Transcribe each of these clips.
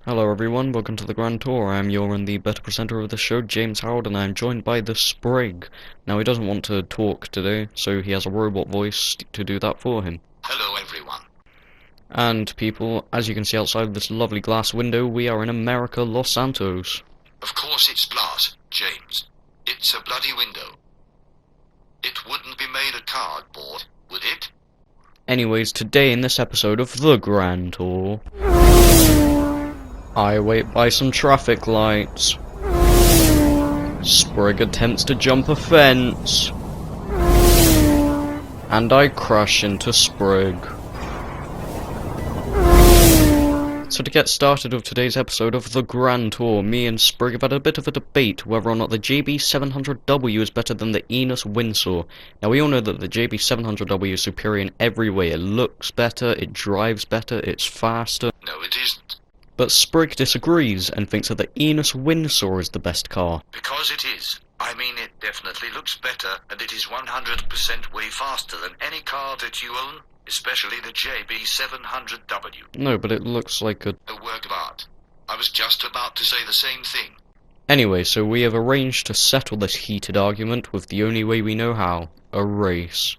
Hello everyone, welcome to the Grand Tour. I am the better presenter of the show, James Howard, and I am joined by the Sprig. Now he doesn't want to talk today, so he has a robot voice to do that for him. Hello everyone. And people, as you can see outside this lovely glass window, we are in America, Los Santos. Of course it's glass, James. It's a bloody window. It wouldn't be made of cardboard, would it? Anyways, today in this episode of the Grand Tour, I wait by some traffic lights. Sprig attempts to jump a fence. And I crash into Sprig. So to get started with today's episode of the Grand Tour, me and Sprig have had a bit of a debate whether or not the JB700W is better than the Enos Windsor. Now we all know that the JB700W is superior in every way. It looks better, it drives better, it's faster. No, it isn't. But Sprig disagrees and thinks that the Enos Windsor is the best car. Because it is. I mean, it definitely looks better, and it is 100% way faster than any car that you own, especially the JB700W. No, but it looks like a work of art. I was just about to say the same thing. Anyway, so we have arranged to settle this heated argument with the only way we know how, a race.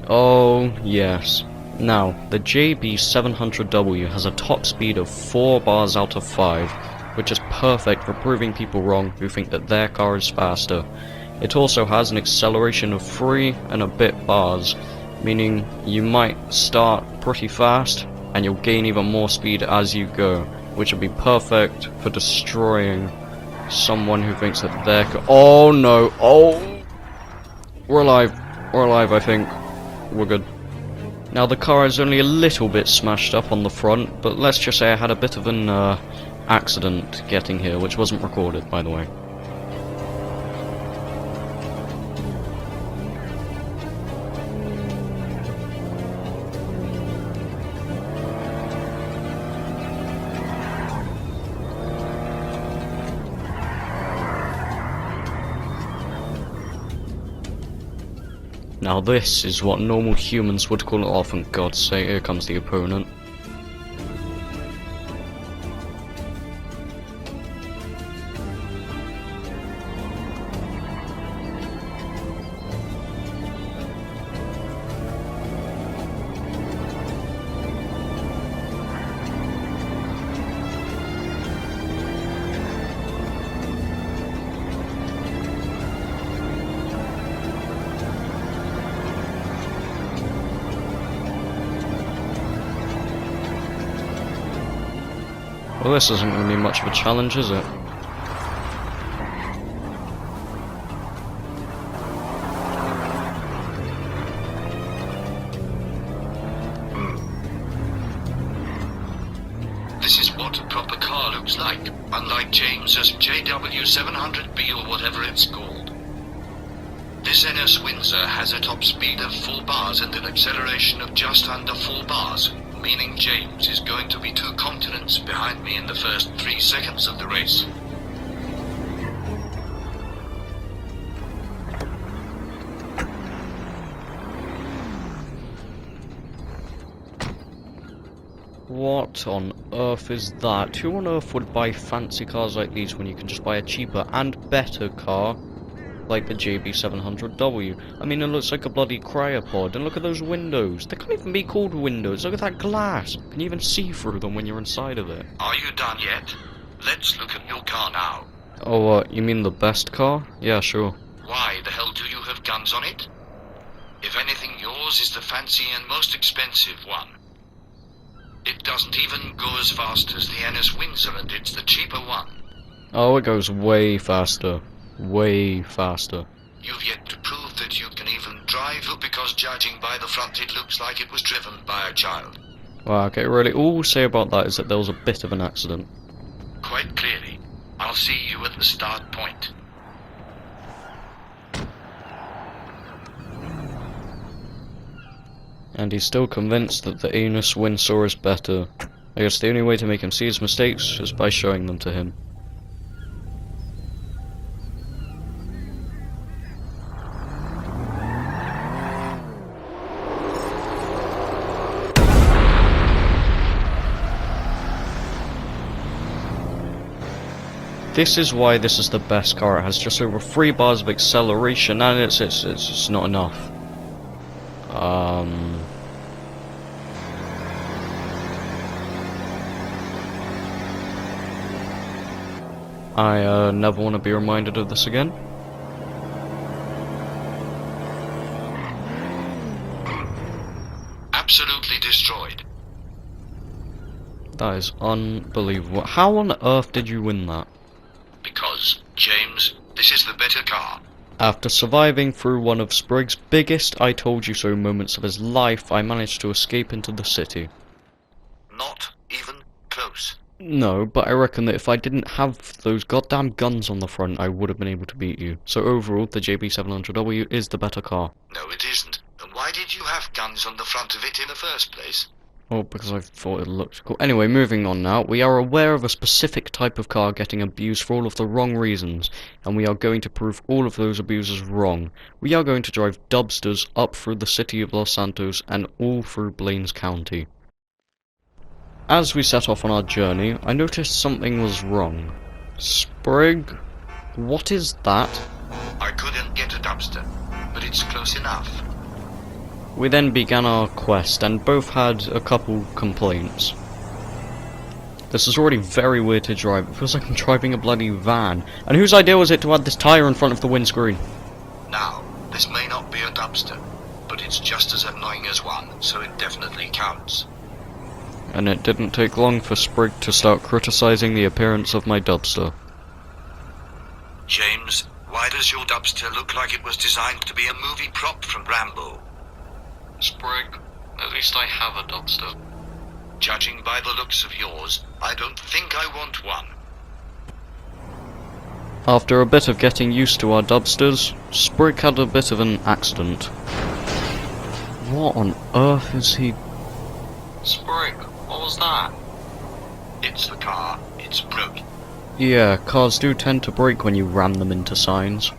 Oh, yes. Now, the JB700W has a top speed of 4 bars out of 5, which is perfect for proving people wrong who think that their car is faster. It also has an acceleration of 3 and a bit bars, meaning you might start pretty fast, and you'll gain even more speed as you go, which would be perfect for destroying someone who thinks that their car— Oh no, oh! We're alive, I think. We're good. Now the car is only a little bit smashed up on the front, but let's just say I had a bit of an accident getting here, which wasn't recorded, by the way. Now this is what normal humans would call— oh, for God's sake, here comes the opponent. Well, this isn't going to be much of a challenge, is it? This is what a proper car looks like, unlike James's JW700B or whatever it's called. This Enos Windsor has a top speed of 4 bars and an acceleration of just under 4 bars, meaning James is going to be 2 continents behind me in the first 3 seconds of the race. What on earth is that? Who on earth would buy fancy cars like these when you can just buy a cheaper and better car like the JB700W? I mean, it looks like a bloody cryopod, and look at those windows. They can't even be called windows. Look at that glass. Can you even see through them when you're inside of it? Are you done yet? Let's look at your car now. Oh, you mean the best car? Yeah, sure. Why the hell do you have guns on it? If anything, yours is the fancy and most expensive one. It doesn't even go as fast as the Enos Windsor, and it's the cheaper one. Oh, it goes way faster. Way faster. You've yet to prove that you can even drive, because judging by the front it looks like it was driven by a child. Wow, okay, really, all we'll say about that is that there was a bit of an accident. Quite clearly. I'll see you at the start point. And he's still convinced that the Enos Windsor is better. I guess the only way to make him see his mistakes is by showing them to him. This is why this is the best car. It has just over 3 bars of acceleration, and it's just not enough. I never want to be reminded of this again. Absolutely destroyed. That is unbelievable. How on earth did you win that? Because, James, this is the better car. After surviving through one of Sprig's biggest I told you so moments of his life, I managed to escape into the city. Not even close. No, but I reckon that if I didn't have those goddamn guns on the front, I would have been able to beat you. So overall, the JB700W is the better car. No, it isn't. And why did you have guns on the front of it in the first place? Oh, because I thought it looked cool. Anyway, moving on now. We are aware of a specific type of car getting abused for all of the wrong reasons, and we are going to prove all of those abuses wrong. We are going to drive dubsters up through the city of Los Santos and all through Blaines County. As we set off on our journey, I noticed something was wrong. Sprig? What is that? I couldn't get a dumpster, but it's close enough. We then began our quest, and both had a couple complaints. This is already very weird to drive. It feels like I'm driving a bloody van. And whose idea was it to add this tyre in front of the windscreen? Now, this may not be a dumpster, but it's just as annoying as one, so it definitely counts. And it didn't take long for Sprig to start criticising the appearance of my dubster. James, why does your dumpster look like it was designed to be a movie prop from Rambo? Sprig, at least I have a dubster. Judging by the looks of yours, I don't think I want one. After a bit of getting used to our dubsters, Sprig had a bit of an accident. What on earth is he... Sprig, what was that? It's the car. It's broken. Yeah, cars do tend to break when you ram them into signs.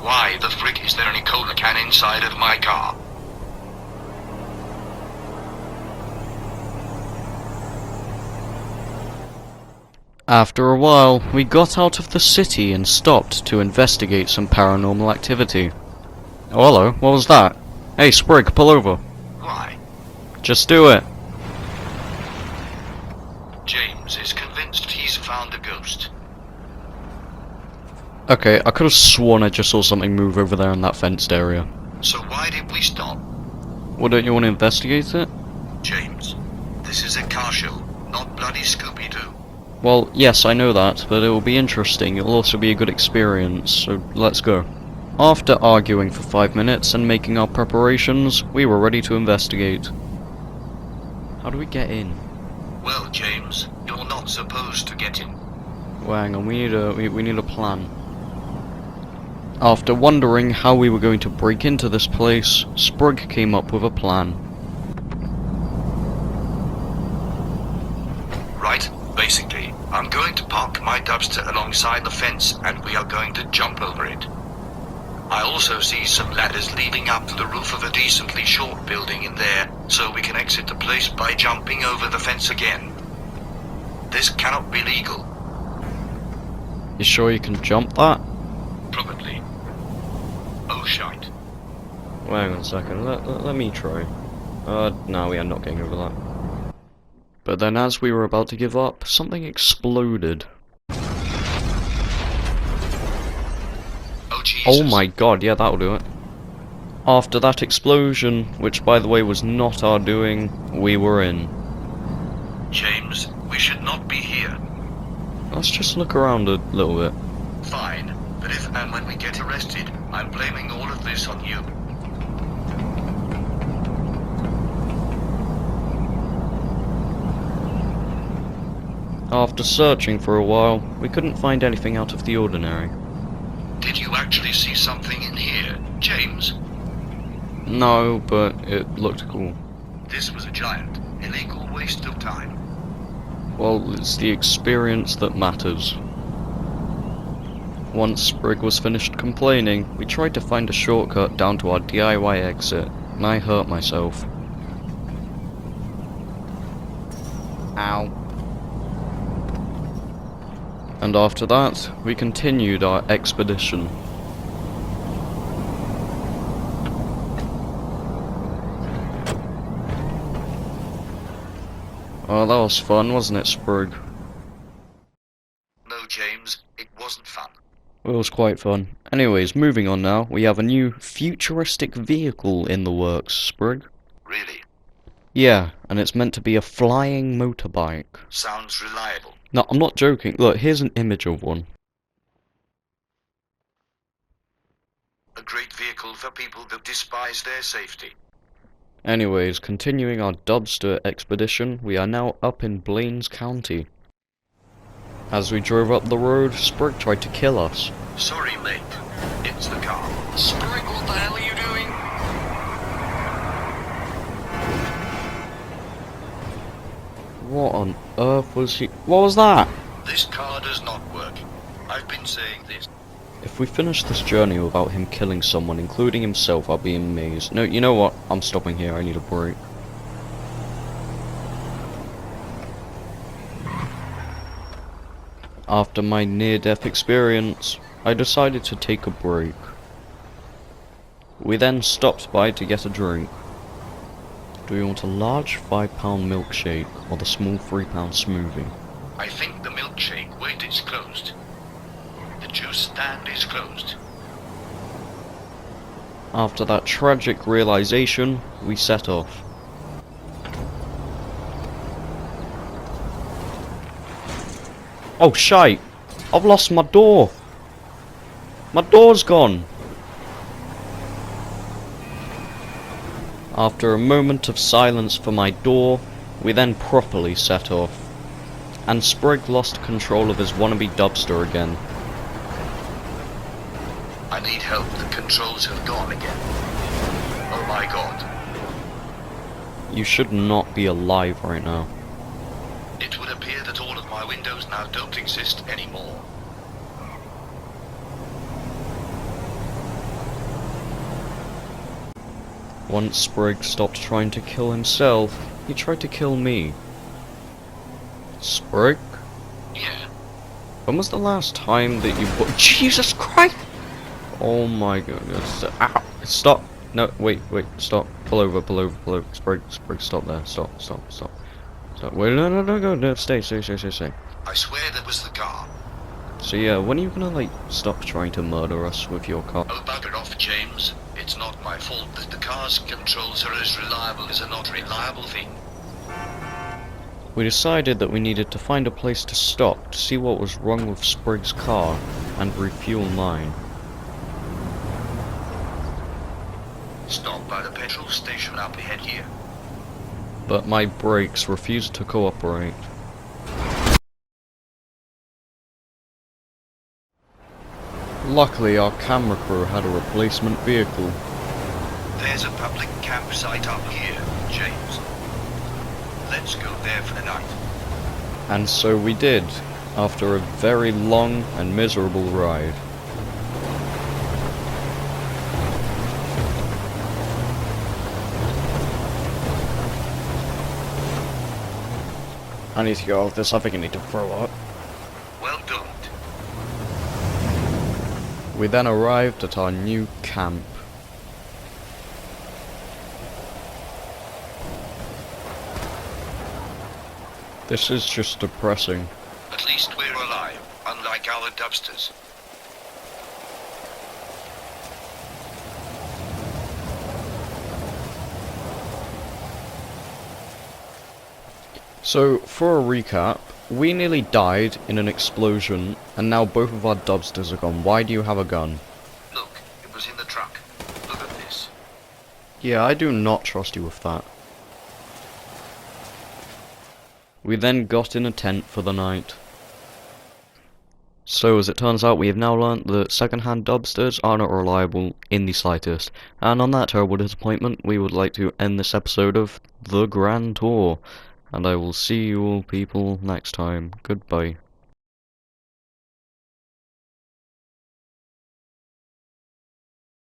Why the frick is there any cola can inside of my car? After a while, we got out of the city and stopped to investigate some paranormal activity. Oh, hello, what was that? Hey, Sprig, pull over. Why? Just do it. James is convinced he's found a ghost. Okay, I could have sworn I just saw something move over there in that fenced area. So why did we stop? Well, don't you want to investigate it? James, this is a car show, not bloody Scooby-Doo. Well, yes, I know that, but it will be interesting. It'll also be a good experience, so let's go. After arguing for 5 minutes and making our preparations, we were ready to investigate. How do we get in? Well, James, you're not supposed to get in. Well, hang on, we need a plan. After wondering how we were going to break into this place, Sprig came up with a plan. Right, basically, I'm going to park my dubster alongside the fence and we are going to jump over it. I also see some ladders leading up to the roof of a decently short building in there, so we can exit the place by jumping over the fence again. This cannot be legal. You sure you can jump that? Probably. Oh, shite. Well, hang on a second, let me try. No, we are not getting over that. But then as we were about to give up, something exploded. Oh, Jesus. Oh my god, yeah, that'll do it. After that explosion, which by the way was not our doing, we were in. James, we should not be here. Let's just look around a little bit. Fine, but if and when we get arrested, I'm blaming all of this on you. After searching for a while, we couldn't find anything out of the ordinary. Did you actually see something in here, James? No, but it looked cool. This was a giant, illegal waste of time. Well, it's the experience that matters. Once Sprig was finished complaining, we tried to find a shortcut down to our DIY exit, and I hurt myself. Ow. And after that, we continued our expedition. Oh, that was fun, wasn't it, Sprig? No, James, it wasn't fun. It was quite fun. Anyways, moving on now, we have a new futuristic vehicle in the works, Sprig. Really? Yeah, and it's meant to be a flying motorbike. Sounds reliable. No, I'm not joking. Look, here's an image of one. A great vehicle for people that despise their safety. Anyways, continuing our Dubster expedition, we are now up in Blaines County. As we drove up the road, Sprig tried to kill us. Sorry, mate. It's the car. Sprig, what the hell are you doing? What on earth was he— What was that? This car does not work. I've been saying this. If we finish this journey without him killing someone, including himself, I'll be amazed. No, you know what? I'm stopping here. I need a break. After my near-death experience, I decided to take a break. We then stopped by to get a drink. Do you want a large 5-pound milkshake or the small 3-pound smoothie? I think the milkshake wait is closed. The juice stand is closed. After that tragic realization, we set off. Oh shite! I've lost my door! My door's gone! After a moment of silence for my door, we then properly set off. And Sprig lost control of his wannabe Dubster again. I need help. The controls have gone again. Oh my god. You should not be alive right now. It would appear that all of my windows now don't exist anymore. Once Sprig stopped trying to kill himself, he tried to kill me. Sprig? Yeah. When was the last time that you put— Jesus Christ! Oh my goodness. Ow! Stop! No, wait, stop. Pull over. Sprig, stop there. Stop. Wait, no, stay. I swear that was the car. So yeah, when are you gonna, like, stop trying to murder us with your car? Oh, bugger off, James. It's not my fault that the car's controls are as reliable as a not reliable thing. We decided that we needed to find a place to stop to see what was wrong with Sprig's car and refuel mine. Stop by the petrol station up ahead here. But my brakes refused to cooperate. Luckily, our camera crew had a replacement vehicle. There's a public campsite up here, James. Let's go there for the night. And so we did, after a very long and miserable ride. I need to go off this. I think I need to throw up. Well, don't. We then arrived at our new camp. This is just depressing. At least we're alive, unlike our dubsters. So, for a recap, we nearly died in an explosion, and now both of our dubsters are gone. Why do you have a gun? Look, it was in the truck. Look at this. Yeah, I do not trust you with that. We then got in a tent for the night. So, as it turns out, we have now learnt that second-hand dubsters are not reliable in the slightest. And on that terrible disappointment, we would like to end this episode of The Grand Tour. And I will see you all people next time. Goodbye.